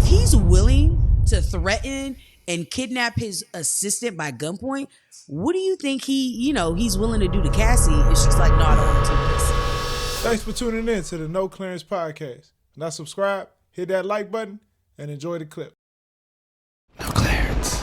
he's willing to threaten and kidnap his assistant by gunpoint, what do you think he's willing to do to Cassie if she's like, no, I don't want to do this? Thanks for tuning in to the No Clearance Podcast. Now subscribe, hit that like button, and enjoy the clip. No clearance.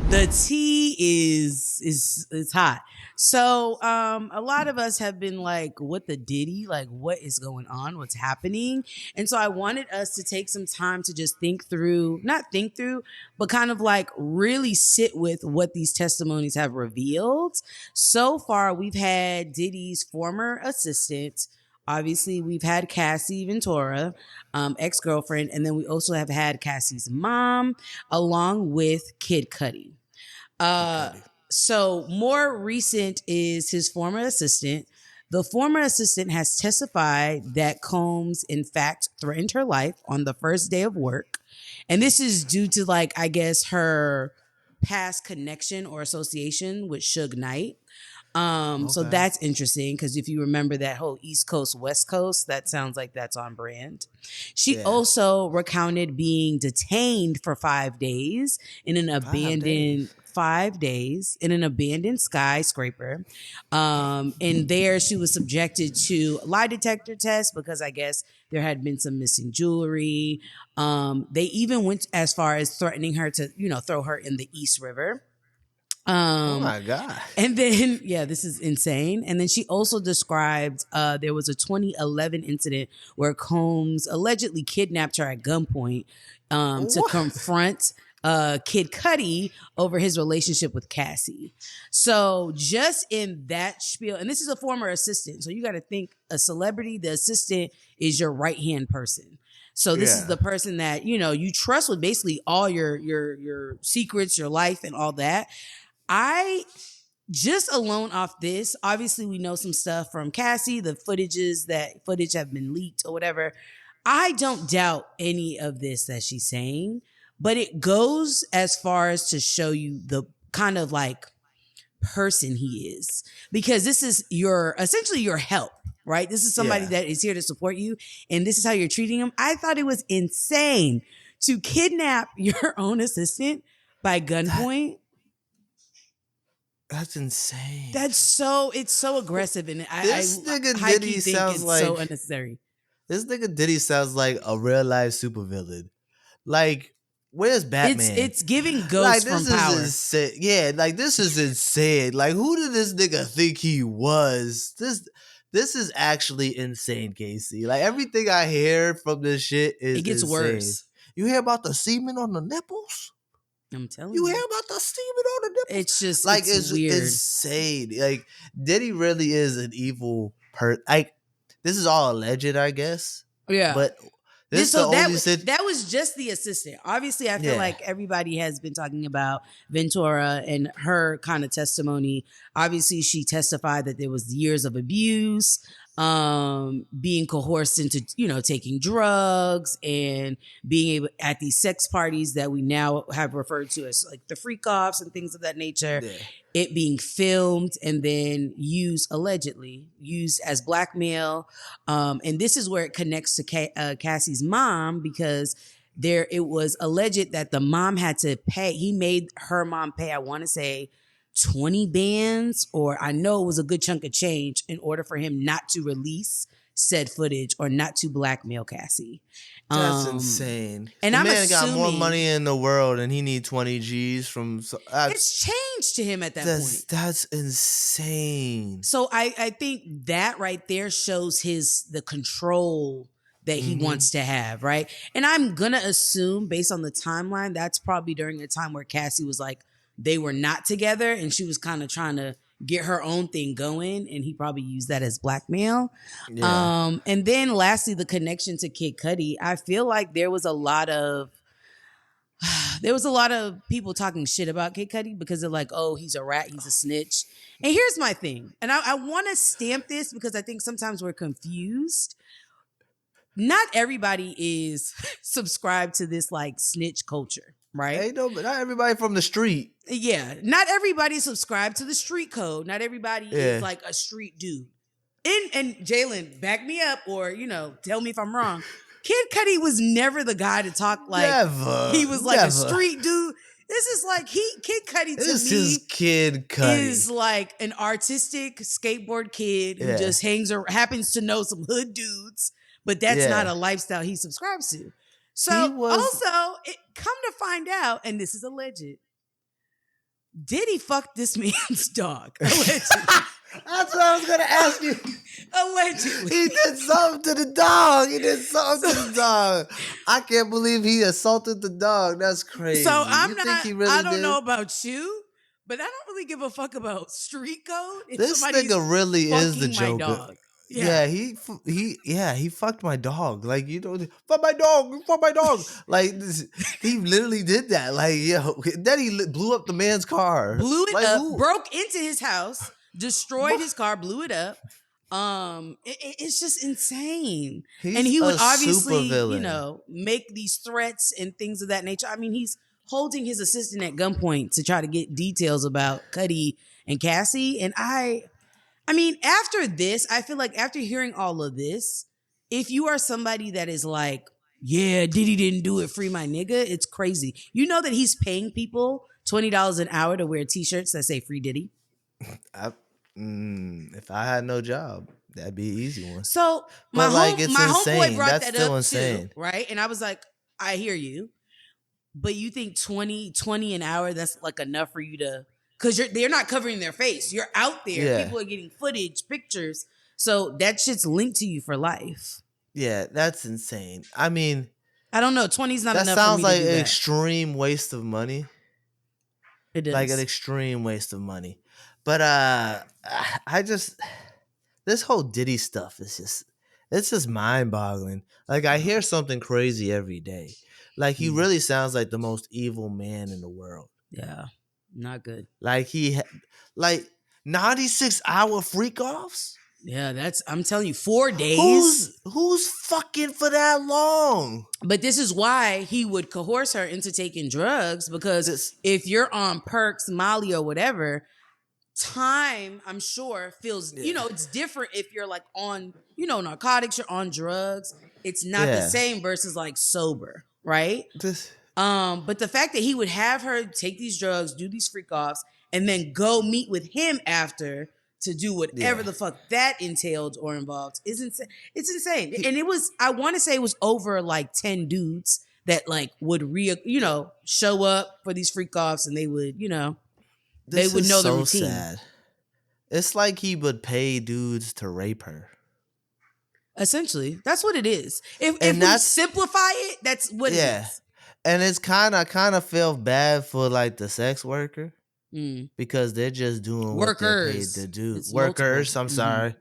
The tea is hot. So a lot of us have been like, what the Diddy? Like, what is going on? What's happening? And so I wanted us to take some time to just not think through, but kind of like really sit with what these testimonies have revealed. So far, we've had Diddy's former assistant. Obviously, we've had Cassie Ventura, ex-girlfriend, and then we also have had Cassie's mom, along with Kid Cudi. So more recent is his former assistant. The former assistant has testified that Combs, in fact, threatened her life on the first day of work. And this is due to, like, I guess, her past connection or association with Suge Knight. So that's interesting because if you remember that whole East Coast, West Coast, that sounds like that's on brand. She also recounted being detained for 5 days in an abandoned 5 days in an abandoned skyscraper. And there she was subjected to lie detector tests because I guess there had been some missing jewelry. They even went as far as threatening her to, throw her in the East River. Oh my God. And then, this is insane. And then she also described there was a 2011 incident where Combs allegedly kidnapped her at gunpoint to confront Kid Cudi over his relationship with Cassie. So just in that spiel, and this is a former assistant, so you got to think a celebrity, the assistant is your right-hand person. So this is the person that, you trust with basically all your secrets, your life and all that. I just alone off this, obviously we know some stuff from Cassie, the footage have been leaked or whatever. I don't doubt any of this that she's saying, but it goes as far as to show you the kind of like person he is, because this is essentially your help, right? This is somebody that is here to support you, and this is how you're treating him. I thought it was insane to kidnap your own assistant by gunpoint. That's insane. It's so aggressive, and this nigga Diddy sounds like so unnecessary. This nigga Diddy sounds like a real life supervillain. Like, where's Batman? It's giving Ghost from Power. Insane. Yeah, like this is insane. Like, who did this nigga think he was? This is actually insane, Casey. Like everything I hear from this shit is it gets insane. worse. You hear about the semen on the nipples? I'm telling you. You hear about the semen on the nipples? It's just like it's weird. Insane. Like Diddy really is an evil person. Like this is all alleged, I guess. Yeah. But that was just the assistant. Obviously, I feel like everybody has been talking about Ventura and her kind of testimony. Obviously, she testified that there was years of abuse, being coerced into, taking drugs and being able at these sex parties that we now have referred to as like the freak offs and things of that nature. Yeah. It being filmed and then allegedly used as blackmail. And this is where it connects to Cassie's mom, because it was alleged that the mom had to pay. He made her mom pay, I want to say, 20 bands, or I know it was a good chunk of change in order for him not to release said footage or not to blackmail Cassie. That's insane. And the I'm man assuming, got more money in the world and he need 20 G's from... it's changed to him at that point. That's insane. So I think that right there shows the control that he wants to have, right? And I'm going to assume, based on the timeline, that's probably during a time where Cassie was like, they were not together and she was kind of trying to get her own thing going, and he probably used that as blackmail. Yeah. And then lastly, the connection to Kid Cudi. I feel like there was a lot of people talking shit about Kid Cudi because they're like, oh, he's a rat, he's a snitch. And here's my thing, and I want to stamp this because I think sometimes we're confused. Not everybody is subscribed to this like snitch culture, right? Hey, no, but not everybody from the street. Yeah, not everybody subscribed to the street code. Not everybody is like a street dude. And Jalen, back me up, or tell me if I'm wrong. Kid Cudi was never the guy to talk like he was like a street dude. This is like Kid Cudi to This me is Kid Cudi. is like an artistic skateboard kid who just happens to know some hood dudes, but that's not a lifestyle he subscribes to. So also, come to find out, and this is alleged, Diddy fucked this man's dog. Allegedly. That's what I was gonna ask you. Allegedly. He did something to the dog. I can't believe he assaulted the dog. That's crazy. So I don't know about you, but I don't really give a fuck about street code. This nigga really is the Joker. Dog. Yeah, he fucked my dog. Like, you know, fuck my dog. Like, he literally did that. Like, yo, then he blew up the man's car. Blew it like, up, broke into his house, destroyed his car, blew it up. It's just insane. And he would obviously, you know, make these threats and things of that nature. I mean, he's holding his assistant at gunpoint to try to get details about Cudi and Cassie. And I mean, after this, I feel like after hearing all of this, if you are somebody that is like, yeah, Diddy didn't do it, free my nigga, it's crazy. You know that he's paying people $20 an hour to wear t-shirts that say free Diddy? If I had no job, that'd be an easy one. So my homeboy brought That's that still up insane. too, right? And I was like, I hear you. But you think 20 an hour, that's like enough for you to... Because they're not covering their face. You're out there. Yeah. People are getting footage, pictures. So that shit's linked to you for life. Yeah, that's insane. I mean... I don't know. 20's not enough for me to do that. That sounds like an extreme waste of money. It is. Like an extreme waste of money. But I just... This whole Diddy stuff is just mind-boggling. Like, I hear something crazy every day. Like, he really sounds like the most evil man in the world. Yeah. Not good. Like 96-hour freak offs. Yeah, I'm telling you, 4 days. Who's fucking for that long? But this is why he would coerce her into taking drugs, because if you're on perks, Molly, or whatever, time, I'm sure, feels, you know, it's different if you're like on, you know, narcotics, you're on drugs. It's not the same versus like sober, right? But the fact that he would have her take these drugs, do these freak offs, and then go meet with him after to do whatever the fuck that entailed or involved is insane. It's insane. And it was, I want to say it was over like 10 dudes that like would show up for these freak offs, and they would, you know, they would know the routine. Sad. It's like he would pay dudes to rape her. Essentially, that's what it is. If we simplify it, that's what it is. And it's kind of feel bad for like the sex worker because they're just doing what they're paid to do. It's Workers, multiple. I'm sorry.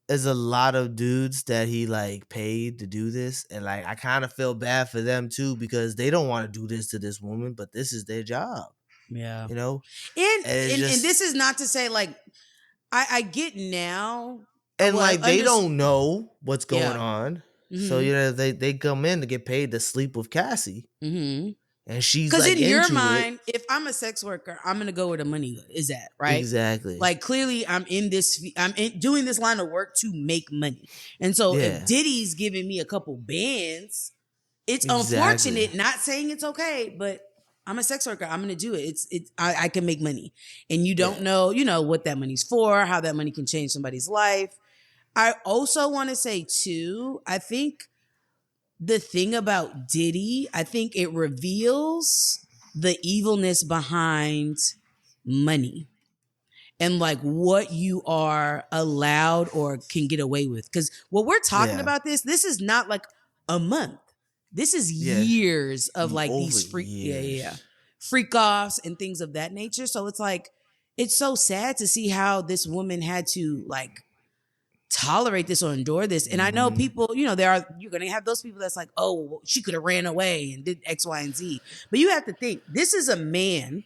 There's a lot of dudes that he like paid to do this, and like I kind of feel bad for them too because they don't want to do this to this woman, but this is their job. Yeah, you know. And this is not to say like I get now, and like they don't know what's going on. Mm-hmm. So, you know, they come in to get paid to sleep with Cassie. Mm-hmm. And she's like, because in your mind, if I'm a sex worker, I'm going to go where the money is at, right? Exactly. Like, clearly, I'm doing this line of work to make money. And so if Diddy's giving me a couple bands, it's unfortunate, not saying it's okay, but I'm a sex worker. I'm going to do it. I can make money. And you don't know, you know, what that money's for, how that money can change somebody's life. I also want to say, too, I think the thing about Diddy, I think it reveals the evilness behind money and like what you are allowed or can get away with. Because what we're talking about this is not like a month. This is years of like these freak offs and things of that nature. So it's like, it's so sad to see how this woman had to like tolerate this or endure this. And I know people, you know, you're going to have those people that's like, oh, well, she could have ran away and did X, Y, and Z. But you have to think, this is a man.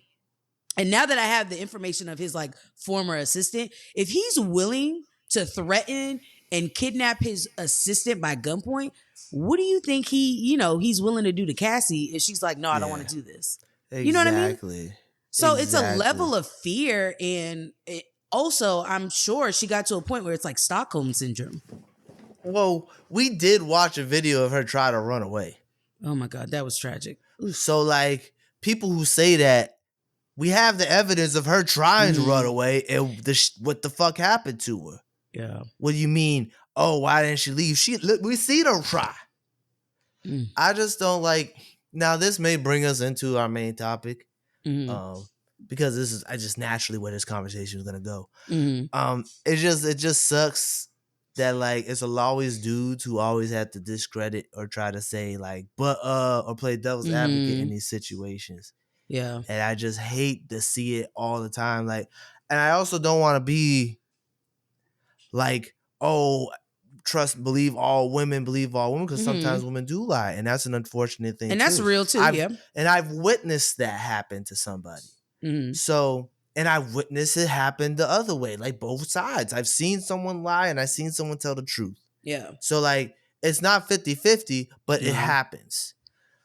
And now that I have the information of his like former assistant, if he's willing to threaten and kidnap his assistant by gunpoint, what do you think he's willing to do to Cassie if she's like, no, I don't want to do this? Exactly. You know what I mean? So it's a level of fear, and also I'm sure she got to a point where it's like Stockholm syndrome. Well, we did watch a video of her try to run away. Oh my God, that was tragic. Oof. So, like, people who say that, we have the evidence of her trying to run away and what the fuck happened to her. Yeah. What do you mean? Oh, why didn't she leave? We seen her try. I just don't like. Now, this may bring us into our main topic, because this is just naturally where this conversation is gonna go. It just sucks that like it's always dudes who always have to discredit or try to say like or play devil's advocate in these situations. Yeah. And I just hate to see it all the time. Like, and I also don't want to be like, oh, believe all women, because sometimes women do lie, and that's an unfortunate thing. And that's real too. And I've witnessed that happen to somebody. So, and I've witnessed it happen the other way, like both sides. I've seen someone lie and I've seen someone tell the truth. Yeah. So like, it's not 50-50, but it happens.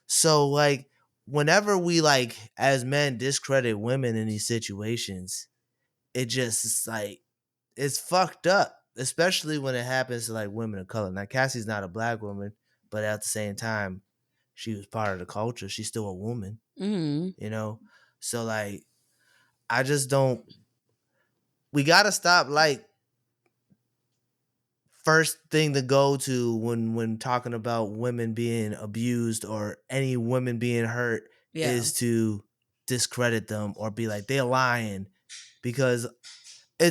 So like, whenever we like as men discredit women in these situations, it just is like, it's fucked up, especially when it happens to like women of color. Now, Cassie's not a black woman, but at the same time, she was part of the culture. She's still a woman, you know? So like, I just don't, we got to stop like, first thing to go to when talking about women being abused or any women being hurt is to discredit them or be like, they're lying, because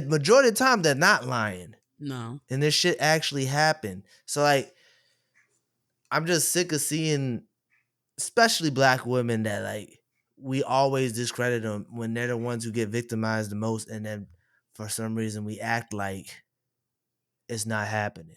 majority of the time they're not lying. No. And this shit actually happened. So like, I'm just sick of seeing, especially black women, that like we always discredit them when they're the ones who get victimized the most, and then for some reason we act like it's not happening.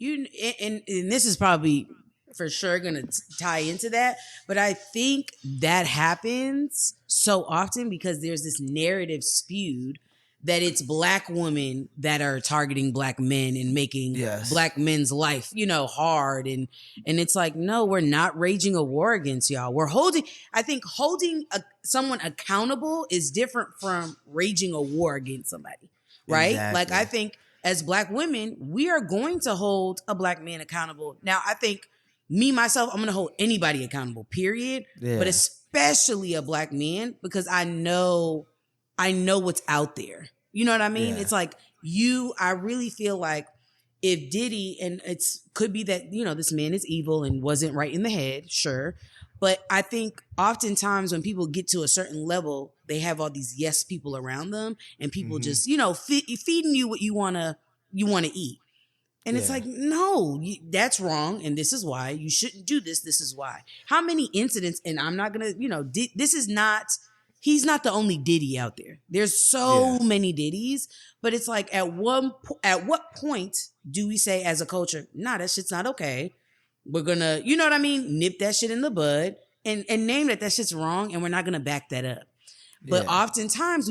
And this is probably for sure gonna tie into that, but I think that happens so often because there's this narrative spewed that it's black women that are targeting black men and making black men's life, hard. And it's like, no, we're not raging a war against y'all. I think holding someone accountable is different from raging a war against somebody, right? Exactly. Like, I think as black women, we are going to hold a black man accountable. Now, I think myself, I'm going to hold anybody accountable, period. Yeah. But especially a black man, because I know what's out there. You know what I mean? Yeah. It's like I really feel like if Diddy, and could be that, this man is evil and wasn't right in the head, sure. But I think oftentimes when people get to a certain level, they have all these yes people around them, and people just, feeding you what you want to eat. And it's like, no, that's wrong. And this is why you shouldn't do this. This is why. How many incidents, and I'm not going to, he's not the only Diddy out there. There's so many Diddies, but it's like at what point do we say as a culture, nah, that shit's not okay. We're going to, you know what I mean? Nip that shit in the bud and name that shit's wrong. And we're not going to back that up. But oftentimes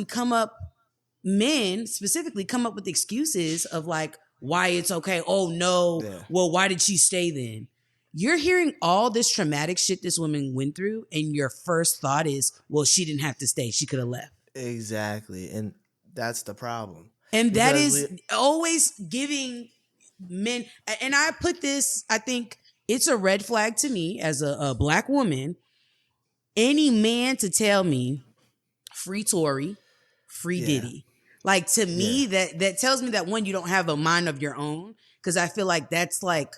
men specifically come up with excuses of like, why it's okay. Oh no. Yeah. Well, why did she stay then? You're hearing all this traumatic shit this woman went through, and your first thought is, well, she didn't have to stay. She could have left. Exactly. And that's the problem. And that is always giving men, and I put this, I think it's a red flag to me as a black woman. Any man to tell me free Tory, free Diddy. Like, to me, that tells me that, one, you don't have a mind of your own, because I feel like that's like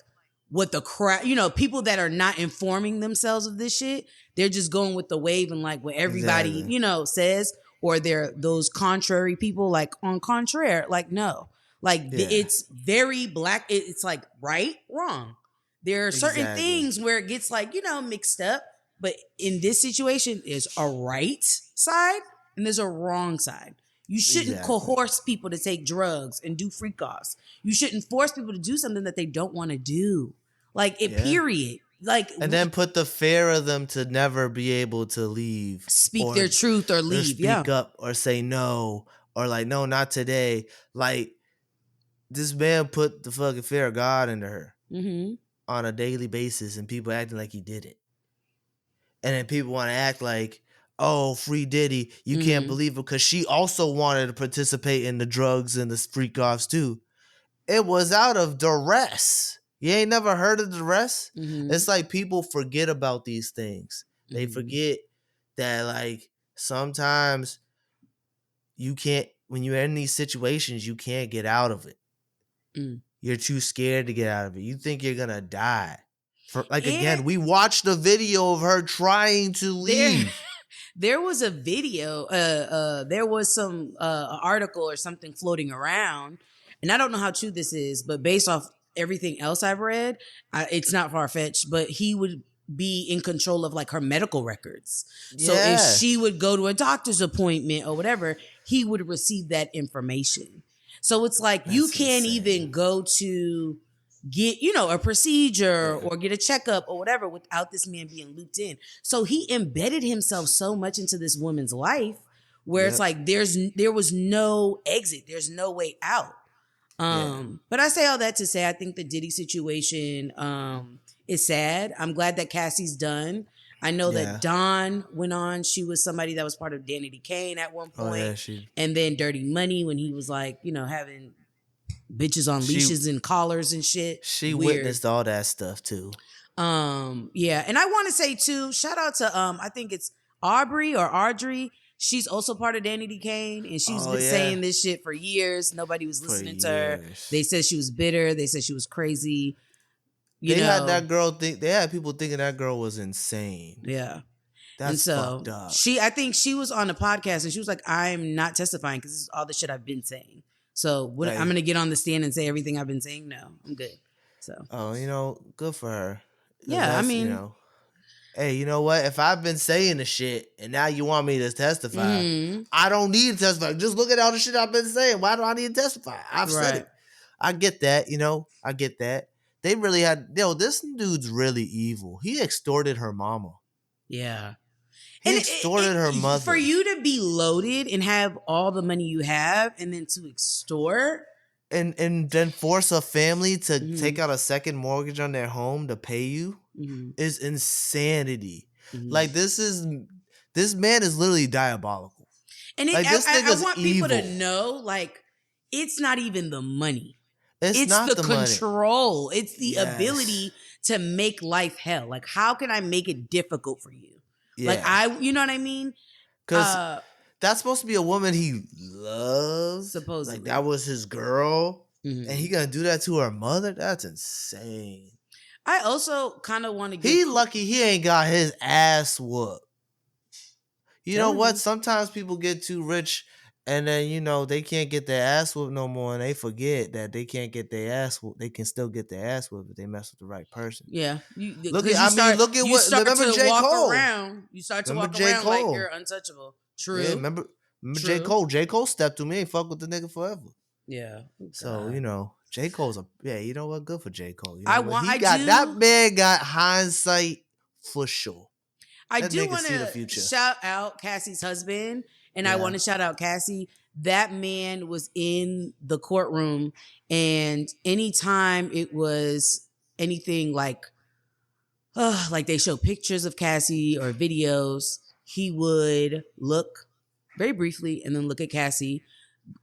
what the crowd, people that are not informing themselves of this shit, they're just going with the wave and like what everybody, says, or they're those contrary people like on contraire, like, no, like it's very black. It's like right, wrong. There are certain things where it gets like, mixed up, but in this situation there's a right side and there's a wrong side. You shouldn't coerce people to take drugs and do freak offs. You shouldn't force people to do something that they don't want to do. Like, period. Like, and then put the fear of them to never be able to leave, speak their truth or leave, speak up or say no, or like, no, not today. Like, this man put the fucking fear of God into her on a daily basis, and people acting like he did it. And then people want to act like, oh, free Diddy, you can't believe it, because she also wanted to participate in the drugs and the freak offs too. it was out of duress. You ain't never heard of duress? Mm-hmm. It's like people forget about these things. They Mm-hmm. forget that like sometimes you can't, when you're in these situations, you can't get out of it. Mm. You're too scared to get out of it. You think you're gonna die. For like And again, we watched a video of her trying to there leave. there was a video, there was some article or something floating around, and I don't know how true this is, but based off everything else I've read, it's not far-fetched, but he would be in control of like her medical records. So if Yeah. she would go to a doctor's appointment or whatever, he would receive that information. So it's like you That's can't insane. even go to get, a procedure Yeah. or get a checkup or whatever without this man being looped in. So he embedded himself so much into this woman's life where it's Yep. like there was no exit, there's no way out. But I say all that to say I think the Diddy situation is sad. I'm glad that Cassie's done. I know Yeah. that Dawn went on. She was somebody that was part of Danny Kane at one Oh point. yeah, she And then Dirty Money when he was like, having bitches on She- leashes and collars and shit. she Weird. witnessed all that stuff too. Yeah. And I want to say too, shout out to I think it's Aubrey or Audrey. She's also part of Danny Kane, and she's Oh, been yeah. saying this shit for years. Nobody was For listening to her. years. They said she was bitter. They said she was crazy. They had that girl think they had people thinking that girl was insane. Yeah. That's and so fucked up. I think she was on a podcast and she was like, I'm not testifying because this is all the shit I've been saying. So Like- I'm gonna get on the stand and say everything I've been saying? No, I'm good. So Oh, good for her. 'Cause Yeah, I that's, mean- hey, you know what? If I've been saying the shit and now you want me to testify, mhm. I don't need to testify. Just look at all the shit I've been saying. Why do I need to testify? I've said Right. it. I get that, I get that. They really had, this dude's really evil. He extorted her mama. Yeah. He extorted her mother. For you to be loaded and have all the money you have and then to extort. And then force a family to Mhm. take out a second mortgage on their home to pay you Mhm. is insanity. Mhm. Like this man is literally diabolical. And like, this I nigga's want people to evil. know, like, it's not even the money. It's not the the money. control. It's the Yes. ability to make life hell. Like, how can I make it difficult for you? Yeah. Like, you know what I mean? Because that's supposed to be a woman he loves. Supposedly. Like that was his girl. Mhm. And he gonna do that to her mother? That's insane. I also kind of want to get. He lucky he ain't got his ass whooped. You know Telling what? you. Sometimes people get too rich and then, they can't get their ass whooped no more and they forget that they can't get their ass whooped. They can still get their ass whooped if they mess with the right person. Yeah. Look at what remember to J. walk Cole. around. You start to Remember walk J. around like Cole. you're untouchable. True. Yeah, remember True. J. Cole? J. Cole stepped to me, ain't fuck with the nigga forever. Yeah. So, J. Cole's you know what? Good for J. Cole. You know I what? want- He I got do- that man got hindsight for sure. I That do nigga want see the to future. shout out Cassie's husband, and I Yeah. want to shout out Cassie. That man was in the courtroom, and anytime it was anything like they show pictures of Cassie or videos, he would look very briefly and then look at Cassie,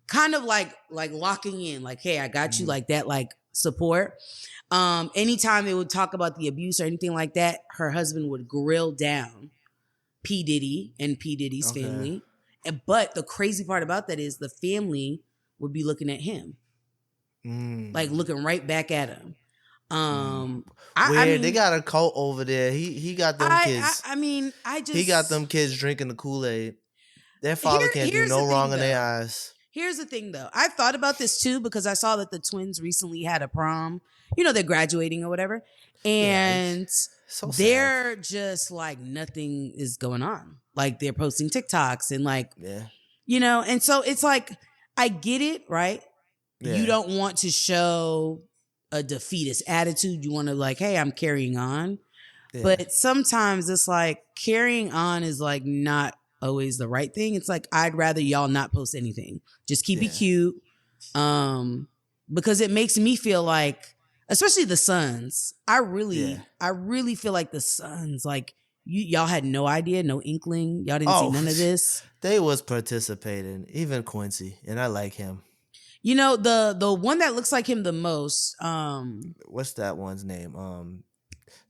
kind of like locking in, like, hey, I got you, Mhm. like that, like support. Anytime they would talk about the abuse or anything like that, her husband would grill down P. Diddy and P. Diddy's Okay. family. But the crazy part about that is the family would be looking at him, like looking right back at him. I Weird. mean, They got a cult over there. He got them kids. I just He got them kids drinking the Kool-Aid. Their father can't do here's no the wrong thing, in their though. eyes. Here's the thing, though. I've thought about this too because I saw that the twins recently had a prom. They're graduating or whatever, and So sad. they're just like nothing is going on. Like they're posting TikToks and like Yeah. and so it's like I get it, right? Yeah. You don't want to show a defeatist attitude. You want to like, hey, I'm carrying on. Yeah. But sometimes it's like carrying on is like not always the right thing. It's like I'd rather y'all not post anything. Just keep it Yeah. cute. Because it makes me feel like, especially the sons, I really feel like the sons, like y'all had no idea, no inkling. Y'all didn't see none of this. They was participating, even Quincy, and I like him. You know, the one that looks like him the most, What's that one's name?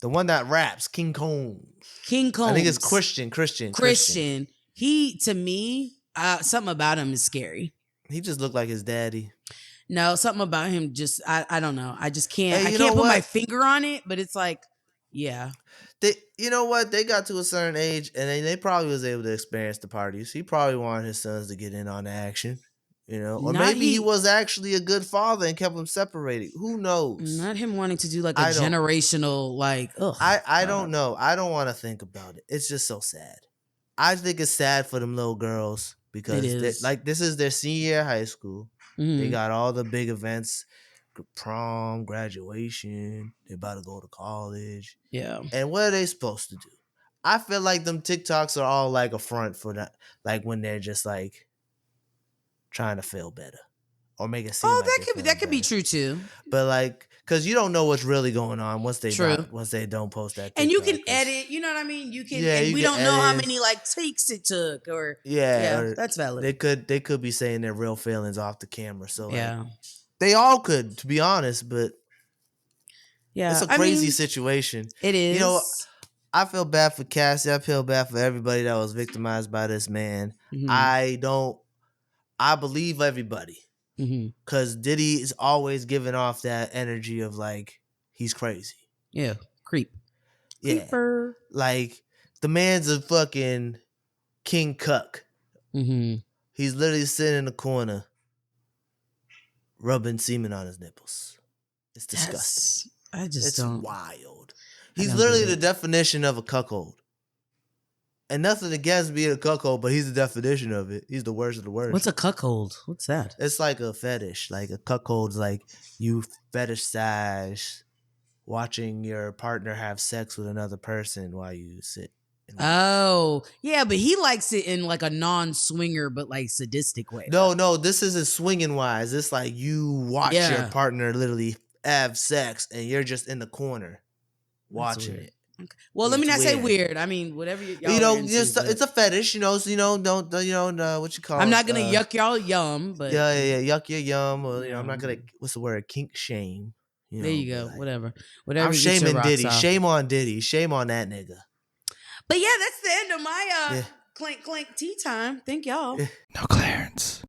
The one that raps, King Combs. King Combs. I think it's Christian. He, to me, something about him is scary. He just looked like his daddy. No, something about him just I don't know. I just can't. Hey, I can't put my finger on it, but it's like, yeah. You know what? They got to a certain age, and they probably was able to experience the parties. He probably wanted his sons to get in on the action, you know, or maybe he was actually a good father and kept them separated. Who knows? Not him wanting to do like a generational, like. Ugh, I don't know. I don't want to think about it. It's just so sad. I think it's sad for them little girls because this is their senior year of high school. They got all the big events, prom, graduation. They're about to go to college. Yeah. And what are they supposed to do? I feel like them TikToks are all like a front for that, like when they're just like trying to feel better or make it seem. That could be true too. But like, cause you don't know what's really going on once they don't post that. And you can edit. You know what I mean? You can. And we don't know how many like takes it took, or or that's valid. They could be saying their real feelings off the camera. So like, they all could, to be honest. But it's a crazy situation. It is. You know, I feel bad for Cassie. I feel bad for everybody that was victimized by this man. I believe everybody. Because Diddy is always giving off that energy of like, he's crazy. Yeah. Creep. Yeah. Creeper. Like, the man's a fucking king cuck. He's literally sitting in the corner rubbing semen on his nipples. It's disgusting. It's wild. He's literally the definition of a cuckold. And nothing against being a cuckold, but he's the definition of it. He's the worst of the worst. What's a cuckold? What's that? It's like a fetish. Like a cuckold's like you fetishize watching your partner have sex with another person while you sit. Oh, yeah, but he likes it in like a non-swinger, but like sadistic way. No, this isn't swinging wise. It's like you watch your partner literally have sex and you're just in the corner watching it. Okay. Well, let me not say weird. I mean, whatever y'all it's a fetish, so don't what you call. I'm not gonna yuck y'all yum, but yuck your yum. Or, I'm not gonna. What's the word? Kink shame. There you go. Like, whatever. I'm shaming Diddy. Off. Shame on Diddy. Shame on that nigga. But yeah, that's the end of my clink clink tea time. Thank y'all. No Clarence.